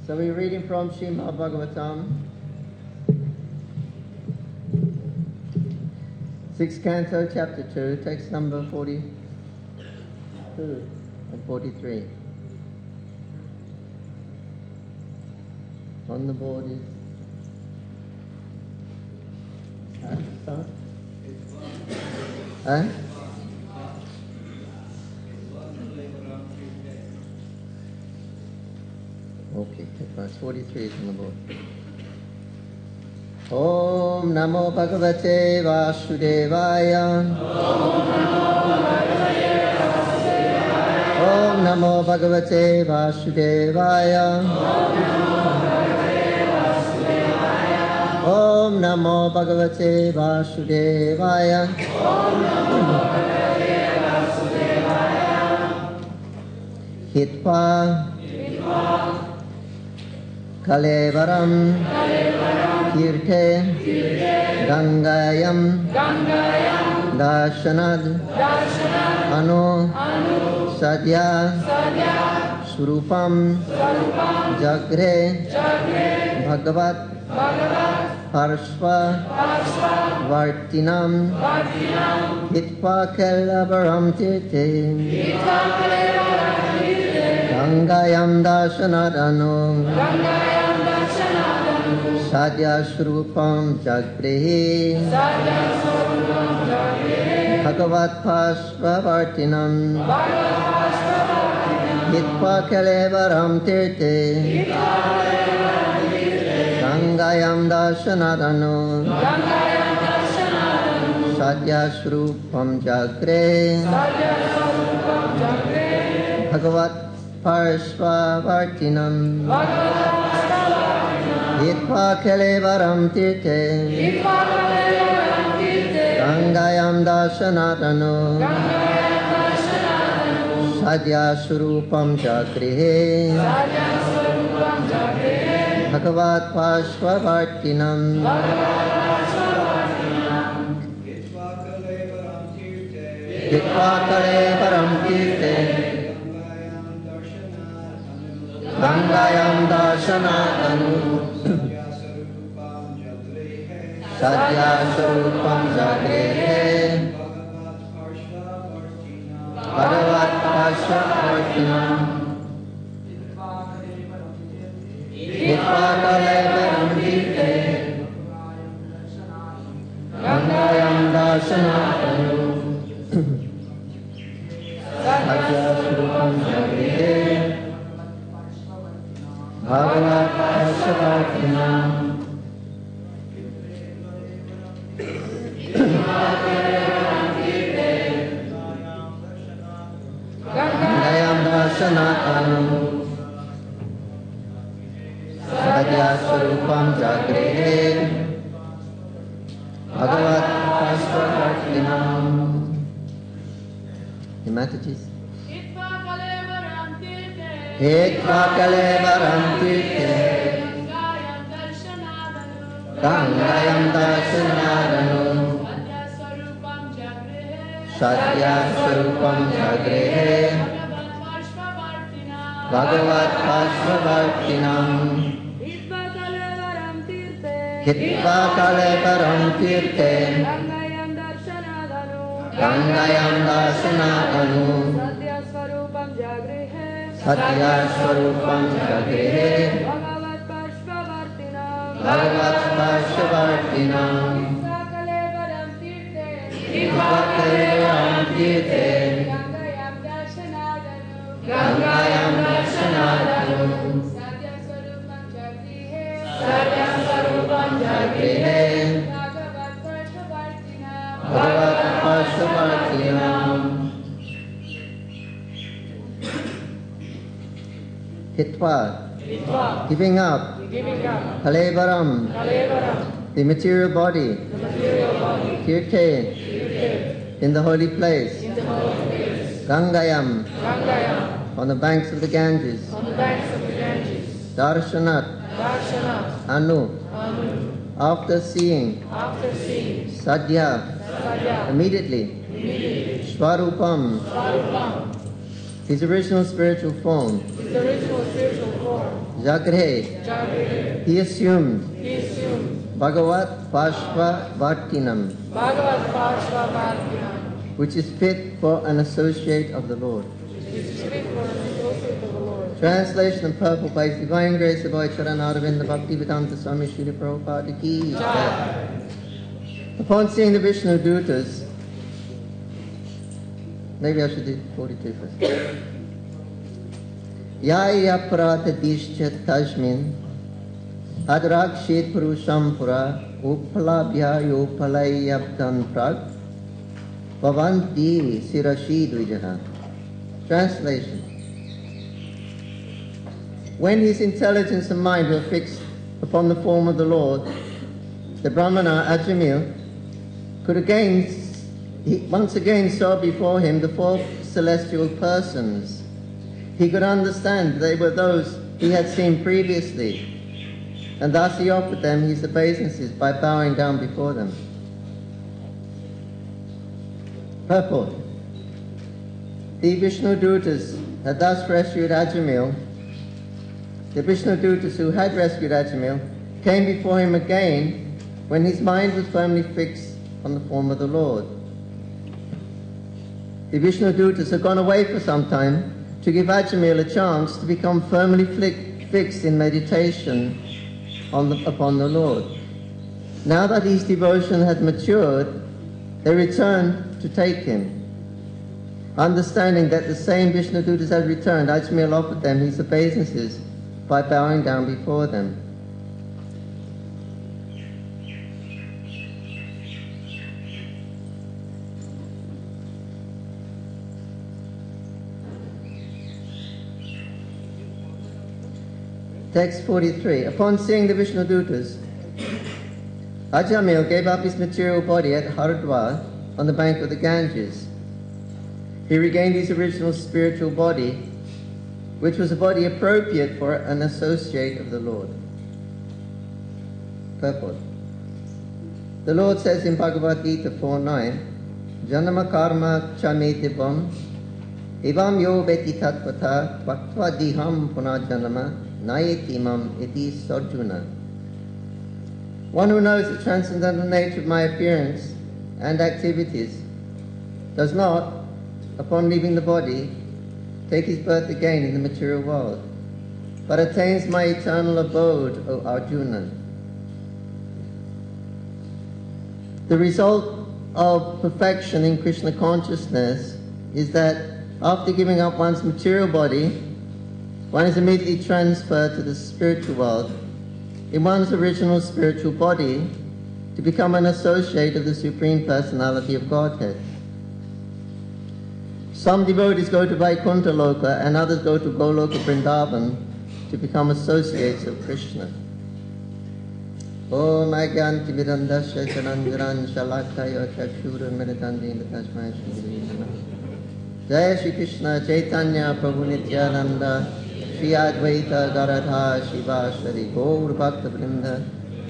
So we're reading from Srimad Bhagavatam, 6th Canto, Chapter 2, text number 42 and 43. On the board is... Okay, verse 43 is on the board. Om Namo Bhagavate Vasudevaya. Om Namo Bhagavate Vasudevaya. Om Namo Bhagavate Vasudevaya. Hitva Kalevaram Kirte Gangayam Darshanad Anu Sadhya Surupam Jagre Bhagavat Parshva Vartinam Hitva Kalevaram Tirte Gangayam Darshanad Anu Sadhya Surupam Jagrehi Bhagavat Parshva Vartinam Hitva Kalevaram Tirte Gangayam Darshanadanu Sadhya Surupam Jagre Bhagavat Parshva Vartinam Hitva Kalevaram Tirte Gangayam Darshanadanu Sadhya Surupam Jagrehe Bhagavat Parshva Vartinam Hitva Kalevaram Tirte Gangayam Darshanadanu Sadhya Surupam Jagrehe Bhagavat Parshva Vartinam Hitva Kalevaram Tirte Gangayam Darshanadanu Sadhya Surupam Jagrehe Bhagavat Parshva Vartinam Gangayam Darshanadanu Sadhya Surupam Jagrehe Bhagavat Parshva Vartinam. Himataji's. Hitva Kalevaram Tirte Gangayam Darshanadanu Sadhya Surupam Jagrehe Bhagavat Parshva Vartinam Hitva Kalevaram Tirte Gangayam Darshanadanu Sadhya Surupam Jagrehe Bhagavat Parshva Vartinam Hitva Kalevaram Tirte Gangayam Darshanadanu Sadhya Surupam Jagrehe Bhagavat Parshva Vartinam. Hitva, giving up. Kalevaram, the material body. Kirte, in the holy place. Gangayam, on the banks of the Ganges. Darshanat, Anu, after seeing. Sadhya, immediately. Swarupam, his original spiritual form. His original spiritual form. Jagre. Jagre. He assumed. He assumed. Bhagavat Pashva Vartinam, Bhagavad Pashva, which is fit for an associate of the Lord. which is fit for an associate of the Lord. Translation and purple page, Divine Grace of Charan Aravinda Bhakti Vedanta Swami Srila Prabhupada Ki Jai. Upon seeing the Vishnu Dutas, maybe I should do 42 first. Yaya Pratadishcha Tajmin Adrakshit Purusham Pura Upalabhya Yopalayabdan Prag Bhavanti Sirashi Dvijaha. Translation. When his intelligence and mind were fixed upon the form of the Lord, the Brahmana Ajamil could once again saw before him the four celestial persons. He could understand they were those he had seen previously, and thus he offered them his obeisances by bowing down before them. Purport. The Vishnu Dutas had thus rescued Ajamil. The Vishnu Dutas who had rescued Ajamil came before him again when his mind was firmly fixed on the form of the Lord. The Vishnu Dutas had gone away for some time to give Ajamil a chance to become firmly fixed in meditation upon the Lord. Now that his devotion had matured, they returned to take him. Understanding that the same Vishnu Dutas had returned, Ajamil offered them his obeisances by bowing down before them. Text 43. Upon seeing the Vishnu Dutas, Ajamil gave up his material body at Haridwar on the bank of the Ganges. He regained his original spiritual body, which was a body appropriate for an associate of the Lord. Purport. The Lord says in Bhagavad Gita 4:9, Janama karma chametivam evam yo beti tatvata tvaktva diham punajanama nayetimam iti sarjuna. One who knows the transcendental nature of my appearance and activities does not, upon leaving the body, take his birth again in the material world, but attains my eternal abode, O Arjuna. The result of perfection in Krishna consciousness is that after giving up one's material body, one is immediately transferred to the spiritual world in one's original spiritual body to become an associate of the Supreme Personality of Godhead. Some devotees go to Vaikuntha Loka and others go to Goloka Vrindavan to become associates of Krishna. Om Agyanti Vidandasya Chananjaran Shalakaya Chakshura Miritandina Tasmai Shri Jaya Shri Krishna Chaitanya Prabhu Nityananda Shri Advaita Garadha Shiva Shri Gaur Bhakta Vrinda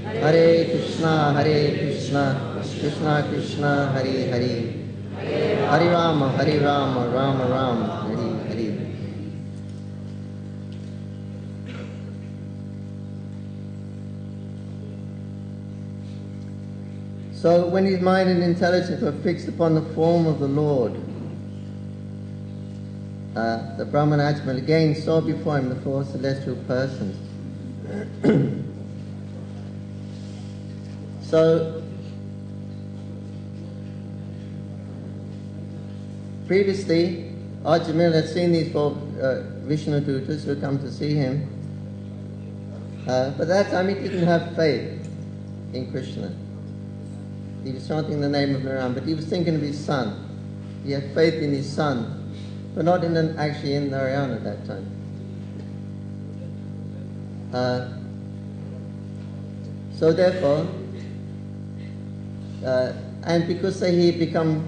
Hare Krishna Krishna Krishna Hare Hare Hare Rama Rama Rama Hare Hare. So when his mind and intelligence were fixed upon the form of the Lord, the Brahman Ajamil again saw before him the four celestial persons. So previously, Ajamil had seen these four Vishnu Dutas who had come to see him, but at that time he didn't have faith in Krishna. He was chanting the name of Narayan, but he was thinking of his son. He had faith in his son, but not actually in Narayan at that time. So therefore, and because he had become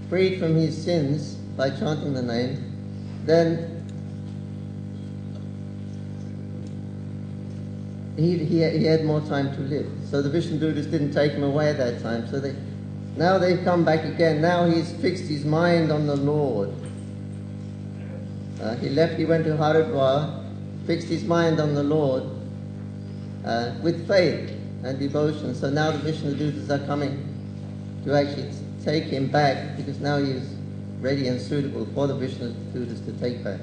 freed from his sins by chanting the name, then he had more time to live. So the Vishnu Dutas didn't take him away at that time. So now they've come back again. Now he's fixed his mind on the Lord. He went to Haridwar, fixed his mind on the Lord with faith and devotion. So now the Vishnu Dutas are coming to actually take him back, because now he is ready and suitable for the Vishnu Dutas to take back.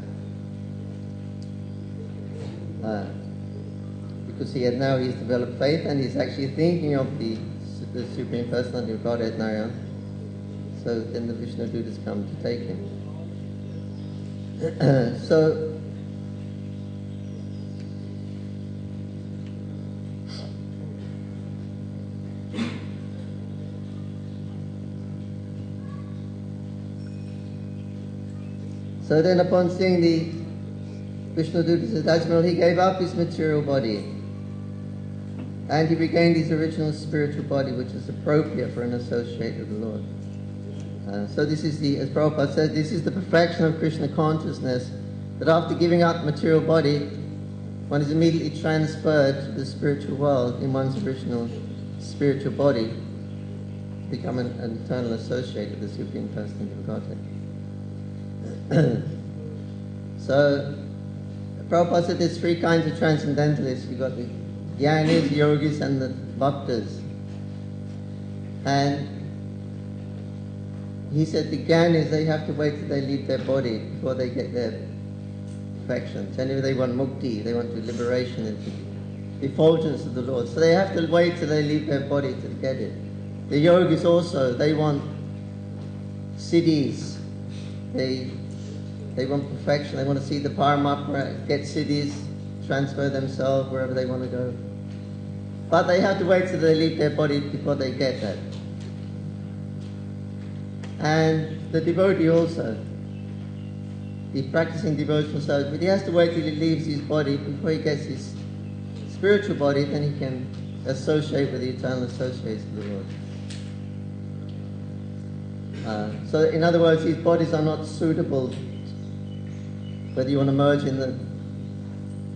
Because he's developed faith and he's actually thinking of the Supreme Personality of Godhead Narayan. So then the Vishnu Dutas come to take him. So then upon seeing the Vishnu Dutas at Ajmal, he gave up his material body and he regained his original spiritual body, which is appropriate for an associate of the Lord. So this is as Prabhupada said, this is the perfection of Krishna consciousness, that after giving up the material body, one is immediately transferred to the spiritual world in one's original spiritual body, become an eternal associate of the Supreme Personality of Godhead. So Prabhupada said there's three kinds of transcendentalists. You've got the Jnanis, Yogis and the Bhaktas. And he said the Jnanis, they have to wait till they leave their body before they get their perfections. Anyway, they want mukti, they want liberation and the effulgence of the Lord. So they have to wait till they leave their body to get it. The Yogis also, they want siddhis. They want perfection. They want to see the Paramatma, get siddhis, transfer themselves wherever they want to go. But they have to wait till they leave their body before they get that. And the devotee also, he's practicing devotional service, but he has to wait till he leaves his body before he gets his spiritual body, then he can associate with the eternal associates of the Lord. So in other words, these bodies are not suitable, whether you want to merge in the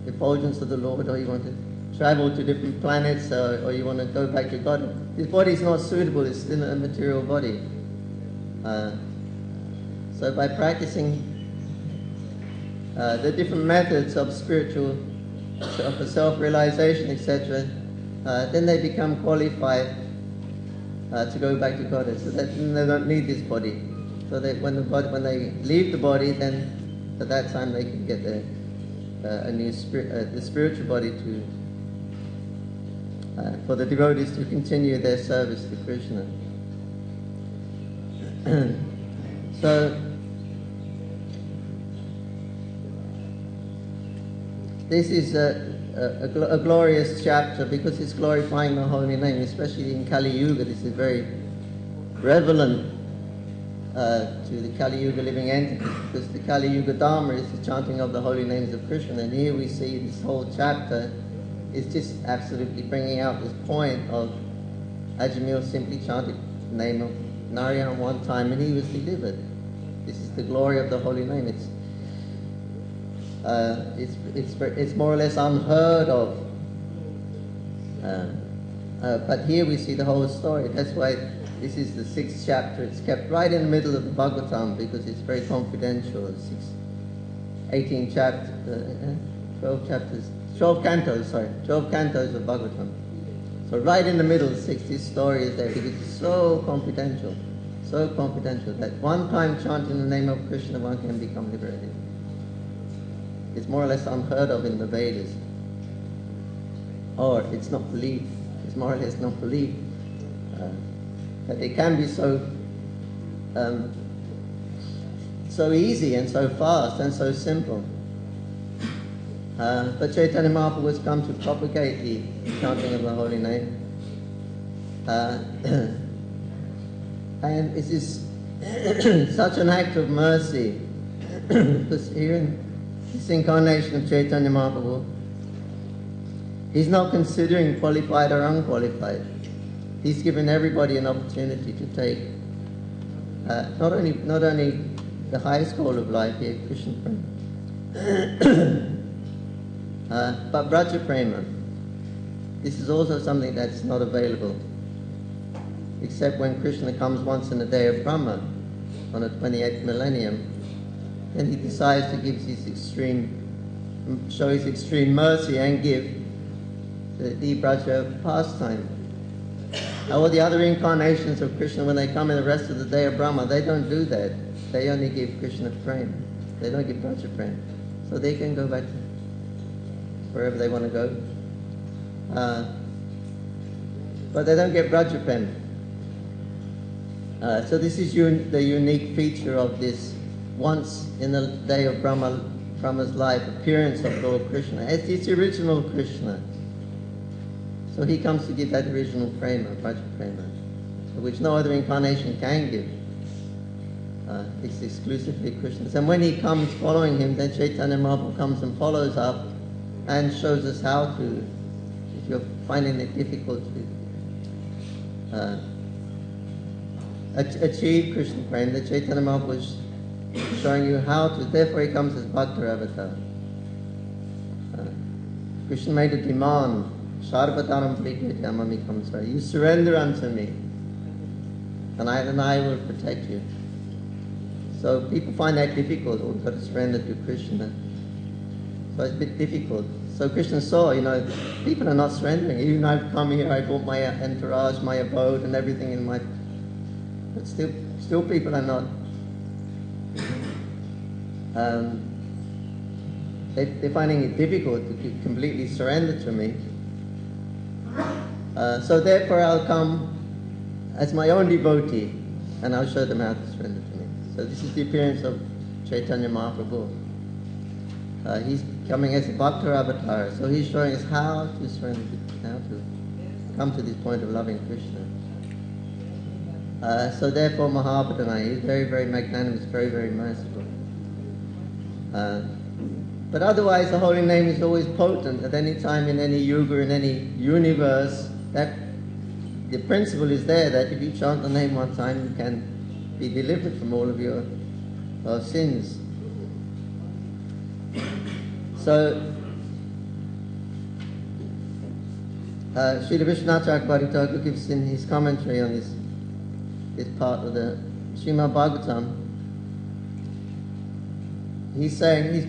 effulgence of the Lord, or you want to travel to different planets, or you want to go back to God. This body is not suitable, it's still a material body. So by practicing the different methods of spiritual, of self-realization, etc., then they become qualified to go back to God. So that they don't need this body. So that when they leave the body, then at that time they can get the spiritual body for the devotees to continue their service to Krishna. So this is a glorious chapter because it's glorifying the holy name, especially in Kali Yuga. This is very relevant to the Kali Yuga living entity, because the Kali Yuga Dharma is the chanting of the holy names of Krishna, and here we see this whole chapter is just absolutely bringing out this point of Ajamil simply chanted the name of Narayan one time and he was delivered. This is the glory of the holy name. It's more or less unheard of. But here we see the whole story. That's why this is the 6th chapter. It's kept right in the middle of the Bhagavatam because it's very confidential. 12 cantos of Bhagavatam. So right in the middle, this story is there because it's so confidential that one time chanting the name of Krishna, one can become liberated. It's more or less unheard of in the Vedas. Or it's not believed. It's more or less not believed. But it can be so easy and so fast and so simple. But Chaitanya Mahaprabhu has come to propagate the chanting of the holy name. And this is such an act of mercy, because here in this incarnation of Chaitanya Mahaprabhu, he's not considering qualified or unqualified. He's given everybody an opportunity to take not only the highest goal of life here, Krishna Prema, but Braja Prema. This is also something that's not available, except when Krishna comes once in a day of Brahma, on the 28th millennium. then he decides to show his extreme mercy and give the Braja pastime. All the other incarnations of Krishna, when they come in the rest of the day of Brahma, they don't do that. They only give Krishna prema. They don't give Braja prema. So they can go back to wherever they want to go. But they don't get Braja prema. So this is the unique feature of this once in the day of Brahma's life appearance of Lord Krishna. It's the original Krishna. So he comes to give that original prema, Braja prema, which no other incarnation can give. It's exclusively Krishna's. And when he comes following him, then Chaitanya Mahaprabhu comes and follows up and shows us how to, if you're finding it difficult to achieve Krishna prema, the Chaitanya Mahaprabhu is showing you how to. Therefore he comes as Bhakta avatar. Krishna made a demand. Sarvataram prikrityamami kamsara. You surrender unto me, and I will protect you. So people find that difficult, or got to surrender to Krishna. So it's a bit difficult. So Krishna saw, people are not surrendering. Even I've come here, I brought my entourage, my abode, and everything in my. But still people are not. They're finding it difficult to completely surrender to me. So therefore I'll come as my own devotee and I'll show them how to surrender to me. So this is the appearance of Chaitanya Mahaprabhu. He's coming as a Bhakta avatar, so he's showing us how to surrender, how to come to this point of loving Krishna. So therefore Mahabhadanai is very, very magnanimous, very, very merciful. But otherwise the holy name is always potent at any time, in any yuga, in any universe. That the principle is there that if you chant the name one time, you can be delivered from all of your sins. So Srila Vishwanath Chakravarti Thakur gives in his commentary on this part of the Srimad Bhagavatam. He's saying, he's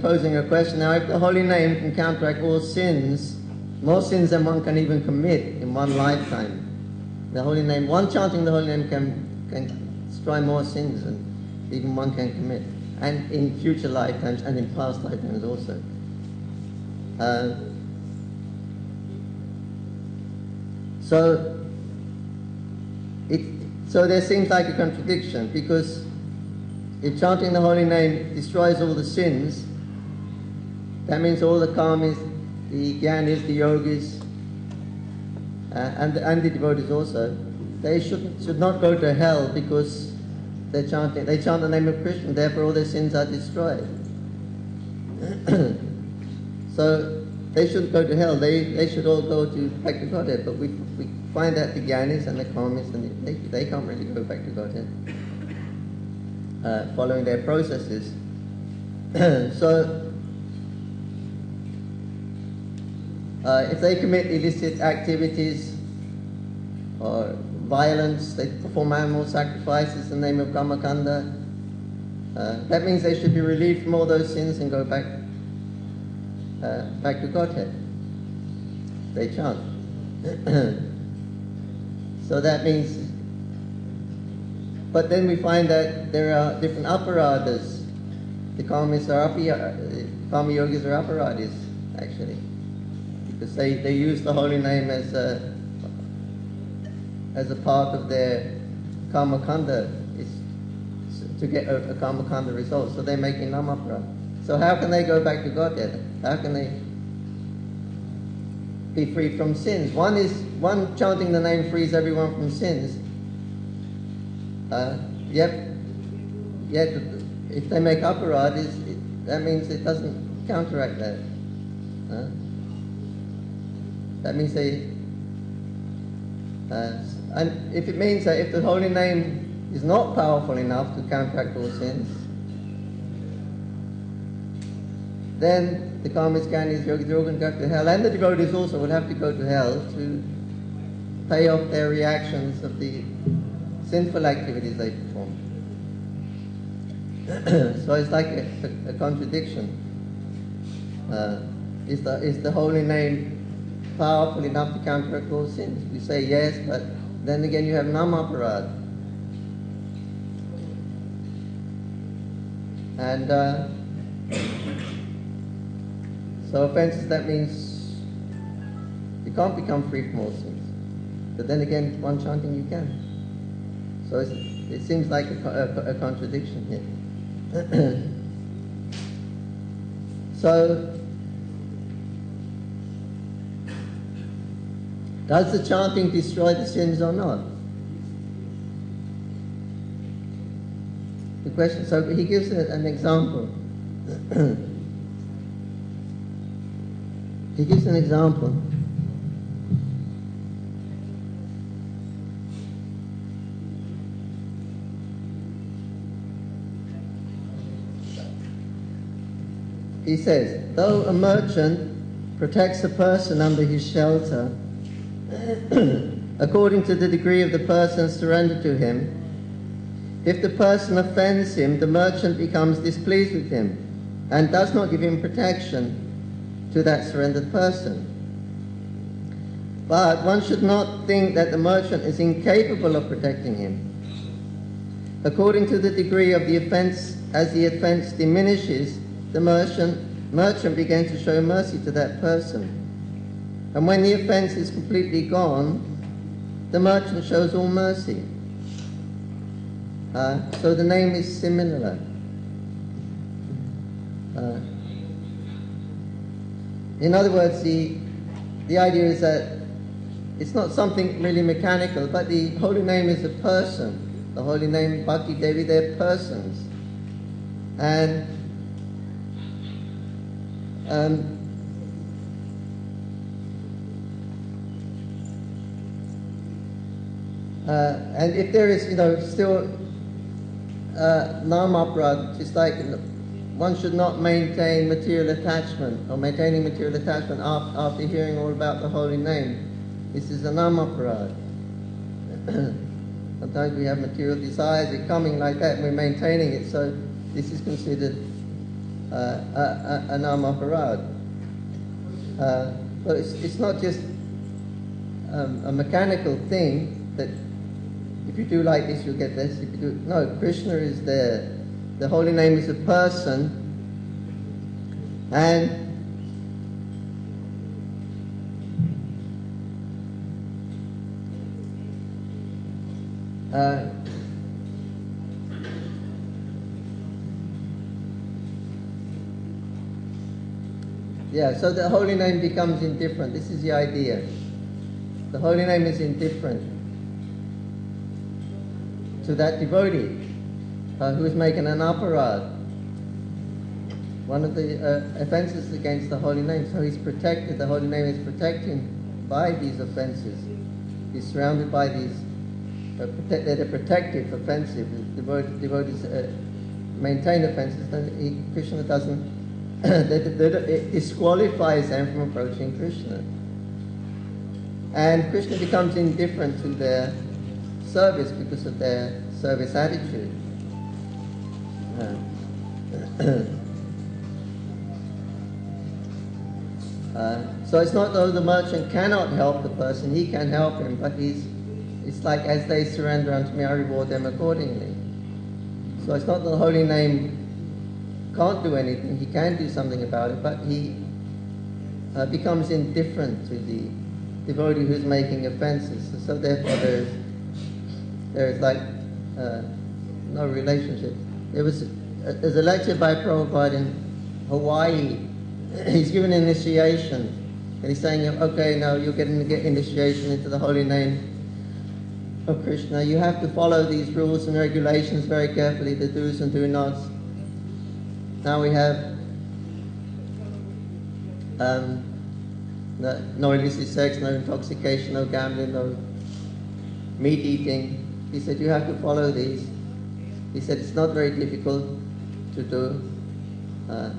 posing a question. Now, if the holy name can counteract all sins, more sins than one can even commit in one lifetime. The holy name, chanting the holy name can destroy more sins than even one can commit, and in future lifetimes and in past lifetimes also. So there seems like a contradiction, because if chanting the holy name destroys all the sins, that means all the karmis, the jnanis, the yogis, and the devotees also, they should not go to hell because they chant the name of Krishna, therefore all their sins are destroyed. So they shouldn't go to hell, they should all go back to Godhead, but we find that the jnanis and the karmis, and they can't really go back to Godhead. Following their processes. So, if they commit illicit activities or violence, they perform animal sacrifices in the name of Kamakanda, that means they should be relieved from all those sins and go back to Godhead. They chant. So that means. But then we find that there are different aparadas. The Kama yogis are aparadis, actually, because they use the holy name as a part of their karmakanda, to get a karmakanda result. So they're making nam aparad. So how can they go back to Godhead? How can they be free from sins? One chanting the name frees everyone from sins. Yet if they make aparad, that means it doesn't counteract that. That means and if it means that if the holy name is not powerful enough to counteract all sins, then the karmis, jnanis, yogis, they're all going to go to hell, and the devotees also will have to go to hell to pay off their reactions of the sinful activities they perform. So it's like a contradiction. Is the holy name powerful enough to counteract all sins? We say yes, but then again you have namaparad. And so offenses, that means you can't become free from all sins. But then again, one chanting you can. So it seems like a contradiction here. So, does the chanting destroy the sins or not? The question, so he gives an example. He gives an example. He says, though a merchant protects a person under his shelter, according to the degree of the person's surrender to him, if the person offends him, the merchant becomes displeased with him and does not give him protection to that surrendered person. But one should not think that the merchant is incapable of protecting him. According to the degree of the offense, as the offense diminishes, the merchant begins to show mercy to that person. And when the offense is completely gone, the merchant shows all mercy. So the name is similar. In other words, the idea is that it's not something really mechanical, but the holy name is a person. The holy name, Bhakti Devi, they're persons. And if there is, still namaprad, just like one should not maintain material attachment or maintaining material attachment after hearing all about the holy name. This is a namaprad. Sometimes we have material desires, it's coming like that, and we're maintaining it, so this is considered a namaparad. But it's not just a mechanical thing that if you do like this, you'll get this. If you do, no, Krishna is there. The holy name is a person, and so the holy name becomes indifferent. This is the idea. The holy name is indifferent to that devotee who is making an aparad. One of the offenses against the holy name. So he's protected. The holy name is protecting by these offenses. He's surrounded by these. They're protective, offensive. Devotees maintain offenses. Then Krishna doesn't. It disqualifies them from approaching Krishna. And Krishna becomes indifferent to their service because of their service attitude. So it's not though the merchant cannot help the person, he can help him, but it's like as they surrender unto me, I reward them accordingly. So it's not the holy name can't do anything, he can do something about it, but he becomes indifferent to the devotee who's making offenses. So therefore there is like no relationship. There's a lecture by Prabhupada in Hawaii. He's given initiation, and he's saying, okay, now you're getting to get initiation into the holy name of Krishna. You have to follow these rules and regulations very carefully, the do's and do nots. Now we have no illicit sex, no intoxication, no gambling, no meat eating. He said, you have to follow these. He said, it's not very difficult to do.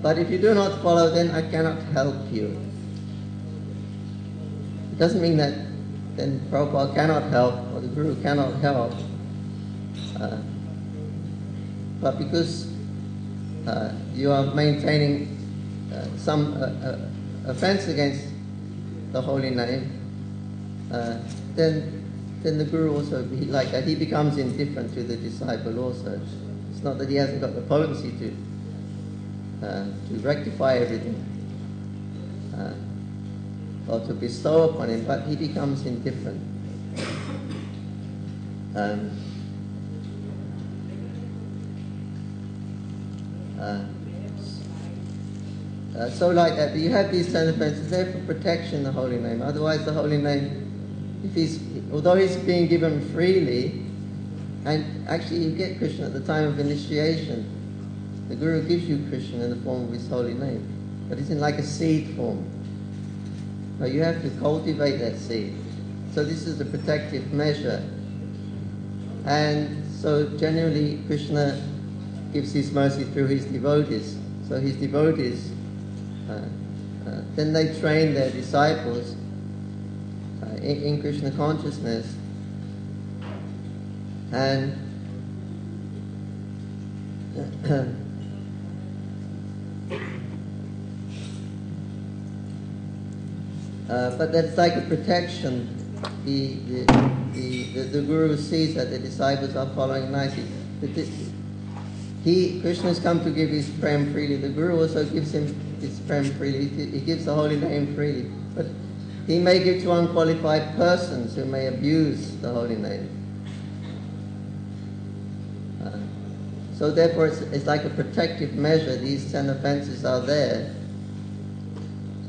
But if you do not follow, then I cannot help you. It doesn't mean that then Prabhupada cannot help or the Guru cannot help. But because you are maintaining some offense against the holy name, then the guru also be like that. He becomes indifferent to the disciple also. It's not that he hasn't got the potency to rectify everything or to bestow upon him, but he becomes indifferent. So like that, you have these 10 offenses there for protection, the holy name. Otherwise the holy name, although he's being given freely, and actually you get Krishna at the time of initiation, the Guru gives you Krishna in the form of his holy name, but it's in like a seed form. So you have to cultivate that seed. So this is a protective measure. And so generally Krishna gives his mercy through his devotees. So his devotees, then they train their disciples in Krishna consciousness, and but that's like a protection. The Guru sees that the disciples are following nicely. Krishna has come to give his prem freely. The Guru also gives him his prem freely. He gives the holy name freely. But he may give to unqualified persons who may abuse the holy name. So therefore it's like a protective measure. These 10 offenses are there.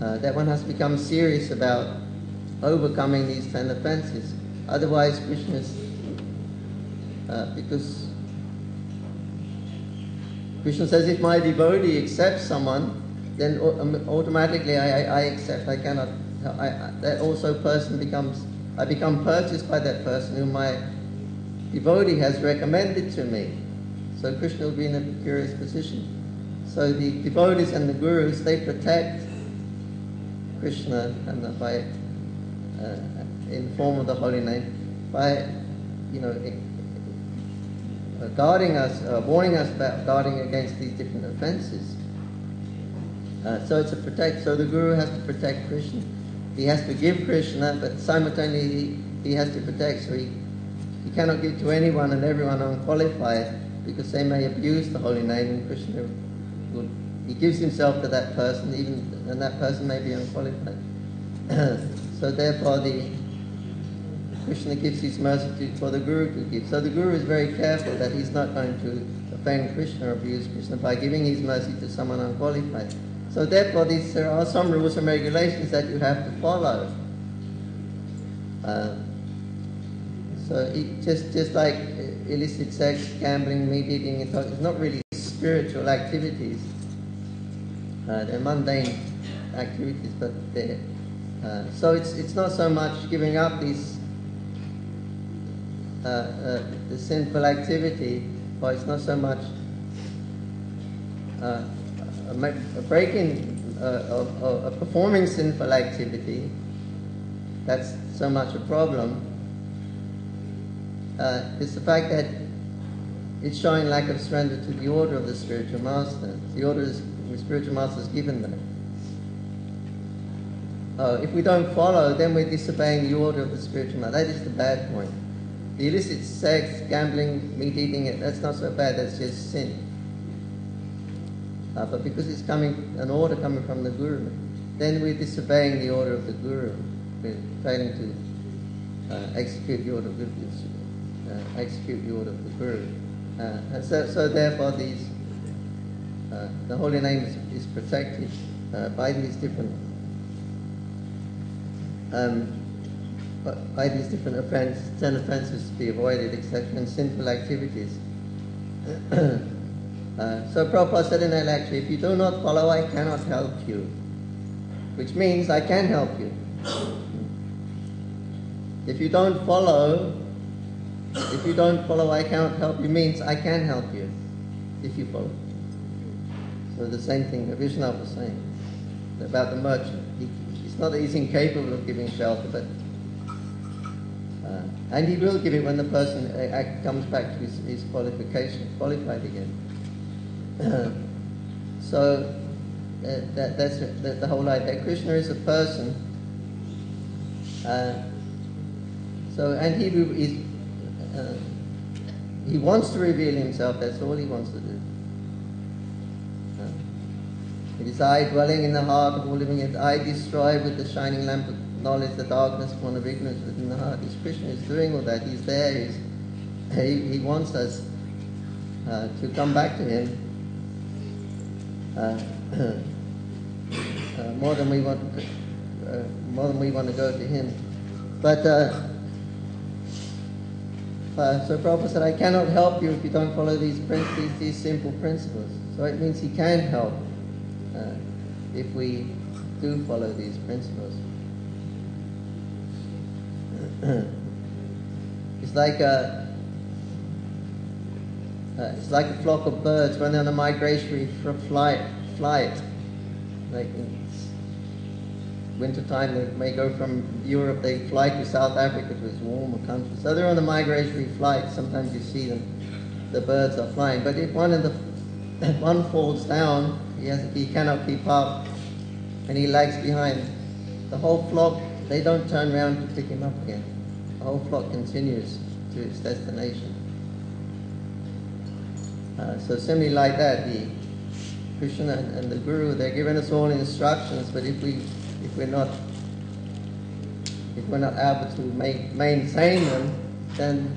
That one has to become serious about overcoming these 10 offenses. Otherwise Krishna's, because Krishna says, if my devotee accepts someone, then automatically I accept. I cannot. That also person becomes. I become purchased by that person whom my devotee has recommended to me. So Krishna will be in a curious position. So the devotees and the gurus, they protect Krishna and by in the form of the holy name by, guarding us, warning us about guarding against these different offenses. So it's a protect. So the Guru has to protect Krishna. He has to give Krishna, but simultaneously he has to protect. So he cannot give to anyone and everyone unqualified, because they may abuse the holy name, and Krishna he gives himself to that person, and that person may be unqualified. So therefore Krishna gives his mercy for the Guru to give. So the Guru is very careful that he's not going to offend Krishna or abuse Krishna by giving his mercy to someone unqualified. So therefore there are some rules and regulations that you have to follow. So just like illicit sex, gambling, meat eating, it's not really spiritual activities. They're mundane activities, but they're so it's not so much giving up these the sinful activity, or it's not so much performing sinful activity that's so much a problem. It's the fact that it's showing lack of surrender to the order of the spiritual master. The order the spiritual master has given them. If we don't follow, then we're disobeying the order of the spiritual master. That is the bad point. The illicit sex, gambling, meat eating, that's not so bad, that's just sin. But because it's an order coming from the Guru, then we're disobeying the order of the Guru. We're failing to execute the order of the Guru. And so therefore the holy name is protected by these different offenses, 10 offenses to be avoided, etc., and sinful activities. So Prabhupada said in that lecture, if you do not follow, I cannot help you. Which means I can help you. If you don't follow, I cannot help you means I can help you if you follow. So the same thing that Vishnu was saying about the merchant. It's not that he's incapable of giving shelter, but and he will give it when the person comes back to his qualified again. So that's the whole idea. Krishna is a person. And he wants to reveal himself. That's all he wants to do. It is I dwelling in the heart of all living. It I destroy with the shining lamp of knowledge the darkness born of ignorance within the heart. This Krishna is doing all that. He's there. He wants us to come back to him more than we want to go to him. But so Prabhupada said, I cannot help you if you don't follow these simple principles. So it means he can help if we do follow these principles. It's like a flock of birds when they're on a migratory flight. Like in wintertime, they may go from Europe, they fly to South Africa to its warmer country. So they're on a migratory flight. Sometimes you see them, the birds are flying. But if one falls down, he cannot keep up, and he lags behind. The whole flock, they don't turn around to pick him up again. The whole flock continues to its destination. So similarly like that, the Krishna and the Guru, they're giving us all instructions, but if we're not able to maintain them, then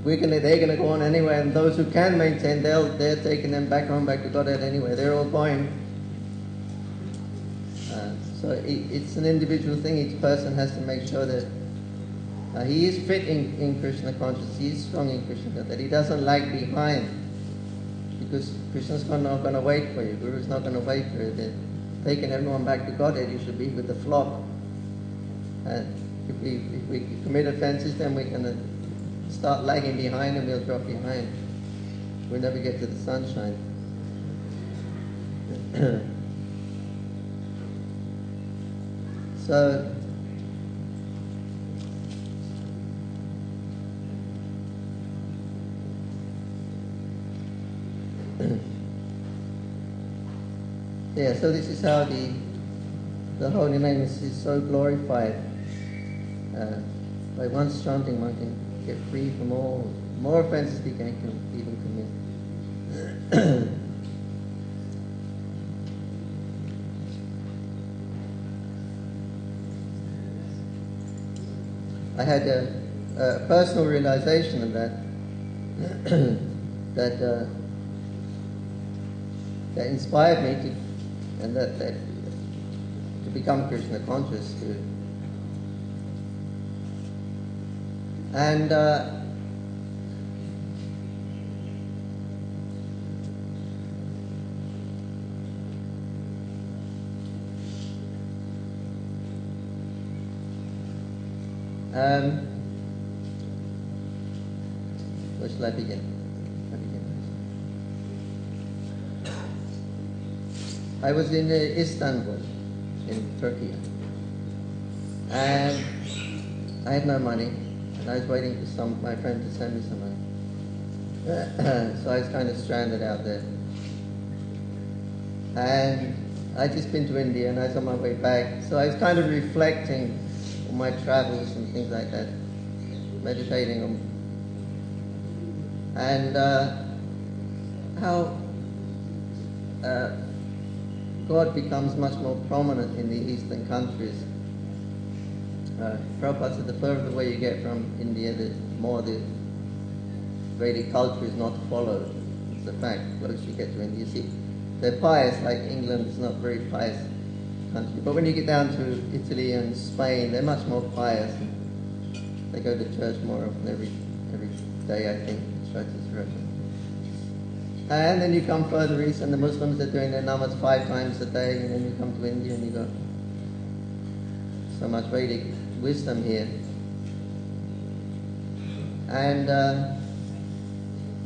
they're gonna go on anyway. And those who can maintain, they're taking them back to Godhead anyway. They're all going. So it's an individual thing. Each person has to make sure that he is fit in Krishna consciousness. He is strong in Krishna consciousness. That he doesn't lag behind, because Krishna's not going to wait for you. Guru's not going to wait for you. They're taking everyone back to Godhead. You should be with the flock. And if we commit offenses, then we're going to start lagging behind, and we'll drop behind. We'll never get to the sunshine. So yeah, so this is how the holy name is so glorified. By once chanting, one can get free from all more offenses we can even commit. I had a personal realization of that, that inspired me to become Krishna conscious too. And where shall I begin? I was in Istanbul, in Turkey, and I had no money, and I was waiting for my friend to send me some money. So I was kind of stranded out there. And I'd just been to India, and I was on my way back, so I was kind of reflecting on my travels and things like that, meditating on, and how God becomes much more prominent in the Eastern countries. Prabhupada said the further away you get from India, the more the Vedic culture is not followed. It's a fact. The closer you get to India, you see, they're pious, like England is not a very pious country. But when you get down to Italy and Spain, they're much more pious. They go to church more often every day, I think. And then you come further east, and the Muslims are doing their namas 5 times a day, and then you come to India, and you got so much Vedic wisdom here. And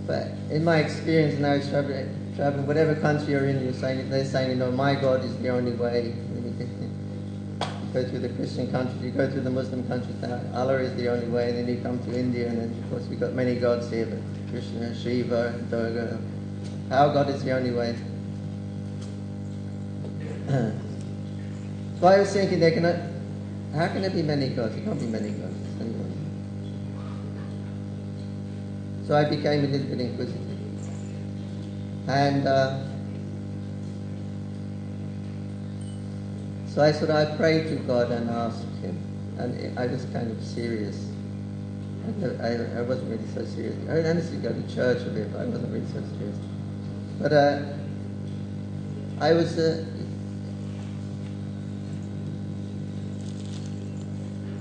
but in my experience, and I was traveling, whatever country you're in, they're saying, you know, my God is the only way. You go through the Christian countries, you go through the Muslim countries, Allah is the only way, and then you come to India, and then, of course we've got many gods here, but Krishna, Shiva, Durga, Our God is the only way. So I was thinking, how can there be many gods? There can't be many gods. There's only one. So I became a little bit inquisitive. And so I prayed to God and asked him. And I was kind of serious. I wasn't really so serious. I honestly go to church a bit, but I wasn't really so serious. But I was...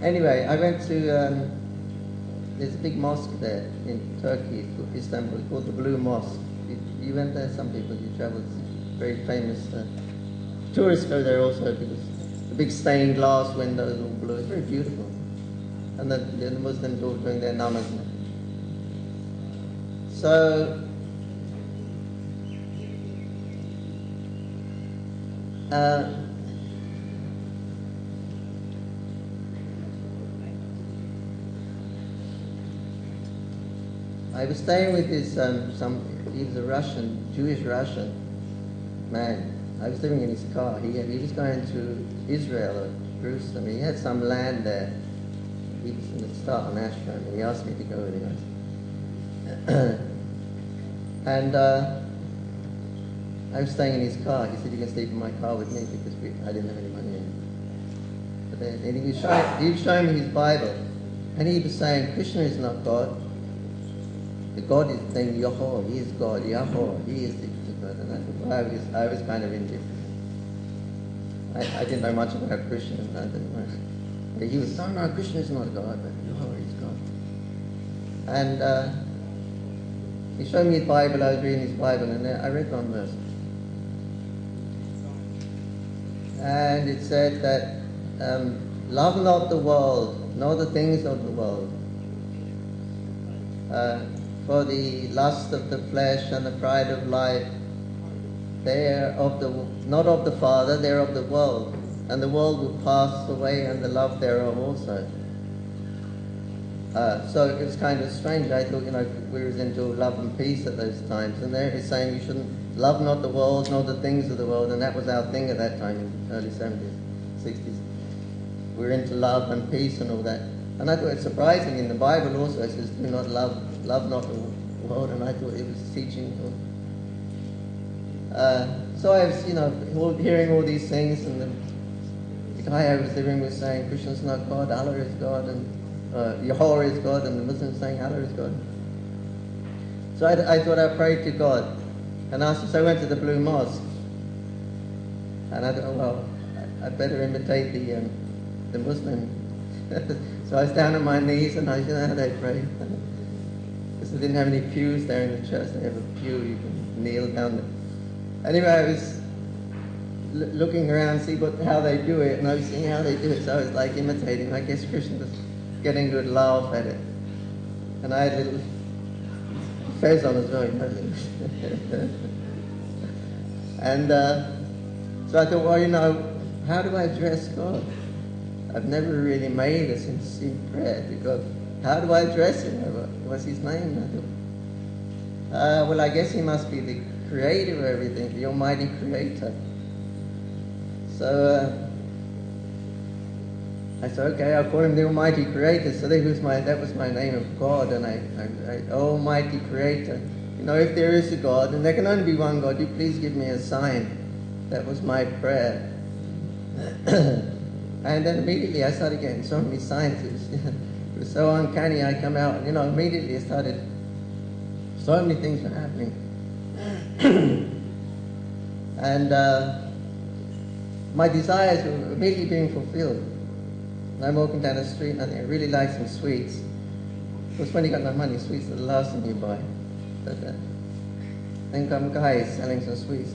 anyway, I went to... there's a big mosque there in Turkey, Istanbul, called the Blue Mosque. You went there, some people, you traveled. It's very famous. Tourists go there also because the big stained glass windows all blue. It's very beautiful. And the Muslims all doing their namaz. So, I was staying with this, he was a Jewish Russian man. I was living in his car. He was going to Israel or Jerusalem. He had some land there. He was going to start an ashram, and he asked me to go with him. And I was staying in his car. He said, "You can sleep in my car with me," because I didn't have any money. But then he was showing me his Bible, and he was saying, Krishna is not God. The God is named Yahweh. He is God. Yahweh. He is the God. And I was kind of indifferent. I didn't know much about Krishna. And I didn't know. But he was, no, Krishna is not God, but Yahweh is God. And he showed me his Bible. I was reading his Bible, and I read one verse. And it said that love not the world, nor the things of the world. For the lust of the flesh and the pride of life, they are not of the Father, they are of the world. And the world will pass away, and the love thereof also. So it was kind of strange. I thought, we was into love and peace at those times. And there he's saying you shouldn't love not the world, nor the things of the world. And that was our thing at that time, in the early 70s, 60s. We were into love and peace and all that. And I thought it's surprising, in the Bible also it says, do not love not the world, and I thought it was teaching. So I was, hearing all these things, and the guy I was living with saying, Krishna's not God, Allah is God, and Yahweh is God, and the Muslims saying Allah is God. So I thought I'd pray to God, and so I went to the Blue Mosque, and I thought, well, I'd better imitate the Muslim. So I was down on my knees, and I said, how they pray. Because they didn't have any pews there in the church. They have a pew, you can kneel down there. Anyway, I was looking around, see how they do it, and I was seeing how they do it, so I was like imitating. I guess Krishna was getting a good laugh at it. And I had a little fez on as well, And so I thought, well, how do I address God? I've never really made a sincere prayer to God. How do I address him? What's his name? I thought, well, I guess he must be the creator of everything, the almighty creator. So I said, okay, I'll call him the almighty creator. So that was my name of God, and I almighty creator. If there is a God, and there can only be one God, you please give me a sign. That was my prayer. And then immediately I started getting so many signs. It was so uncanny. I come out, and immediately so many things were happening. And my desires were immediately being fulfilled. And I'm walking down the street, and I think I really like some sweets. Of course, when you got no money, sweets are the last thing you buy. But then come guys selling some sweets.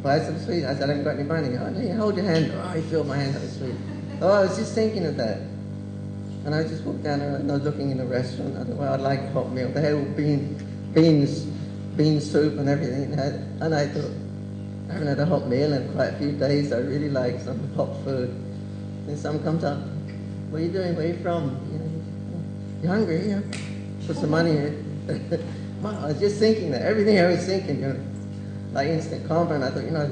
Buy some sweets. I said, I haven't got any money. Oh, no, you hold your hand. Oh, he filled my hand up with sweets. Oh, I was just thinking of that. And I just walked down there, and I was looking in a restaurant. I thought, well, I'd like a hot meal. They had all bean soup and everything. And I thought, I haven't had a hot meal in quite a few days. I really like some hot food. And someone comes up, what are you doing? Where are you from? You hungry? Yeah. Put some money in. I was just thinking that. Everything I was thinking, like instant karma, and I thought,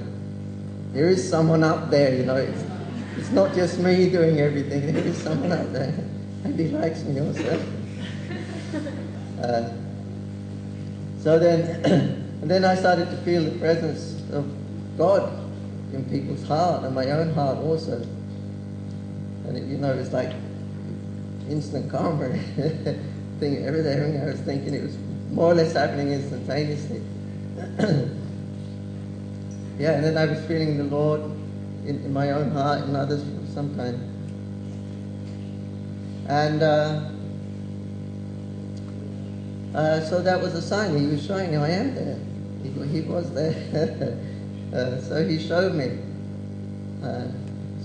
there is someone up there, it's not just me doing everything, there is someone up there, and he likes me also. So then, and then I started to feel the presence of God in people's heart, and my own heart also. And it's like instant karma thing. Everything I was thinking, it was more or less happening instantaneously. Yeah, and then I was feeling the Lord in my own heart and others for some time. And so that was a sign. He was showing I am there. He was there. So he showed me.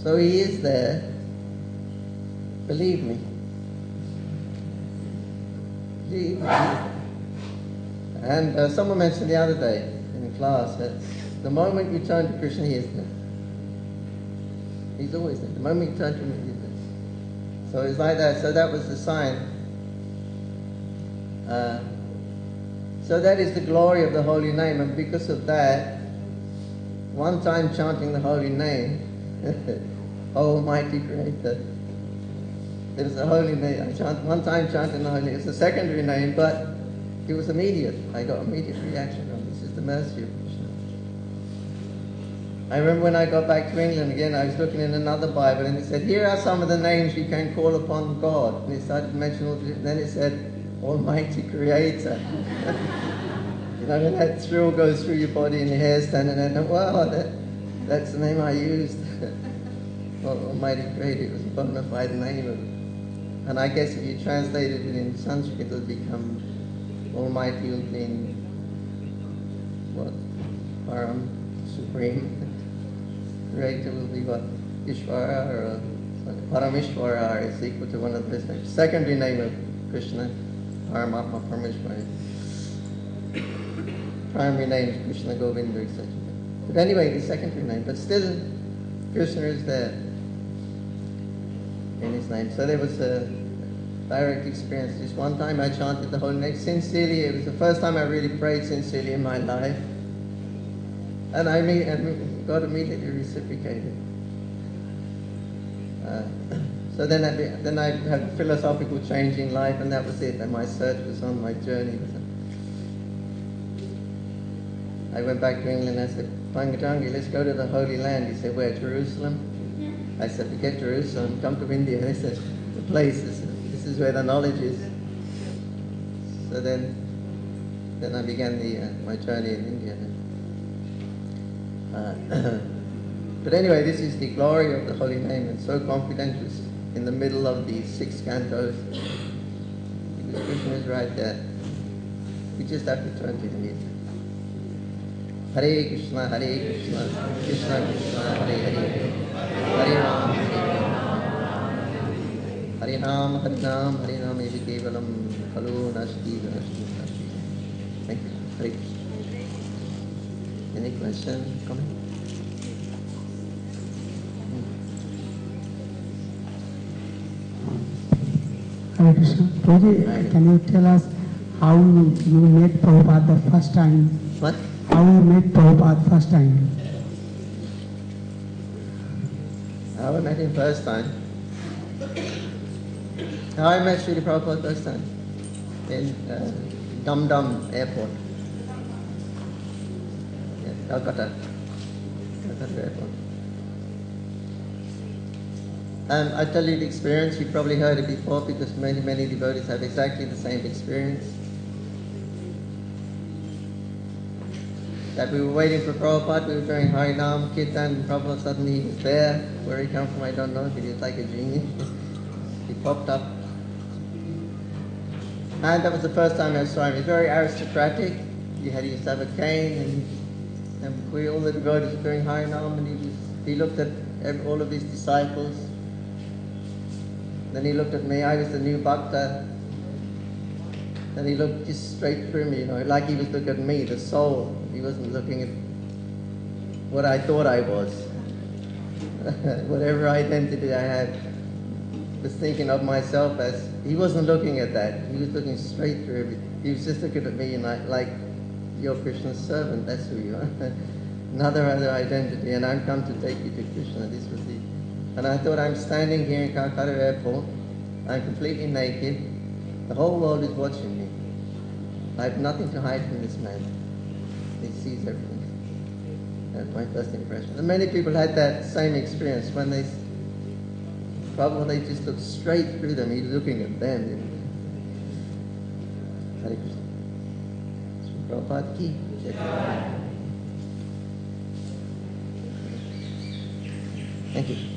So he is there. Believe me. And someone mentioned the other day in class that the moment you turn to Krishna, he is there. He's always there. The moment you turn to him, he's there. So it's like that. So that was the sign. So that is the glory of the holy name. And because of that, one time chanting the holy name, Almighty Creator, it was a holy name. One time chanting the holy name. It's a secondary name, but it was immediate. I got immediate reaction. This is the mercy of Krishna. I remember when I got back to England again, I was looking in another Bible, and it said, here are some of the names you can call upon God. And it started to mention all this, and then it said, Almighty Creator. When that thrill goes through your body and your hair standing there, and wow, that's the name I used. Well, Almighty Creator, it was a bona fide name of it. And I guess if you translated it in Sanskrit, it would become Almighty would mean what? Param, Supreme. Creator will be what? Ishvara or Paramishvara is equal to one of those names. Secondary name of Krishna, Paramatma Paramishvara. Primary name is Krishna Govinda, etc. But anyway, the secondary name. But still, Krishna is there in his name. So there was a direct experience. Just one time I chanted the holy name sincerely. It was the first time I really prayed sincerely in my life. And God immediately reciprocated. So then I had a philosophical change in life, and that was it. And my search was on, my journey was on. I went back to England and I said, Pangajangi, let's go to the Holy Land. He said, where, Jerusalem? I said, forget Jerusalem, come to India. They said, the place, this is where the knowledge is. So then I began my journey in India. But anyway, this is the glory of the holy name, and so confidential in the middle of these 6 cantos. Because Krishna is right there. We just have to turn to him. Hare Krishna, Krishna Krishna, Hare Hare, Hare Ram, Hare Ram, Hare Ram, Hare Ram, Evi Kevalam, Kalu Nashti, Nashti, Nashti. Thank you. Hare Krishna. Any question, comment? Hare Krishna. Prabhuji, can you tell us how you met Prabhupada the first time? What? How you met Prabhupada first time? How I met him first time? How I met Srila Prabhupada first time? In Dum Dum Airport. Calcutta Airport. I tell you the experience, you probably heard it before because many devotees have exactly the same experience. That we were waiting for Prabhupada, we were doing Harinam, Kirtan, and Prabhupada suddenly he was there. Where he came from I don't know, but he was like a genie. He popped up. And that was the first time I saw him. He was very aristocratic. He used to have a cane, and we all the devotees were doing Harinam, and he looked at all of his disciples. Then he looked at me, I was the new bhakta. And he looked just straight through me, like he was looking at me, the soul. He wasn't looking at what I thought I was. Whatever identity I had, was thinking of myself as, he wasn't looking at that. He was looking straight through everything. You just look at me and like you're Krishna's servant, that's who you are. Another identity, and I've come to take you to Krishna. This was the... And I thought, I'm standing here in Calcutta airport, I'm completely naked, the whole world is watching me. I have nothing to hide from this man. He sees everything. That's my first impression. And many people had that same experience when they just looked straight through them. He's looking at them. Hare Krishna. Prabhupada ki. Thank you.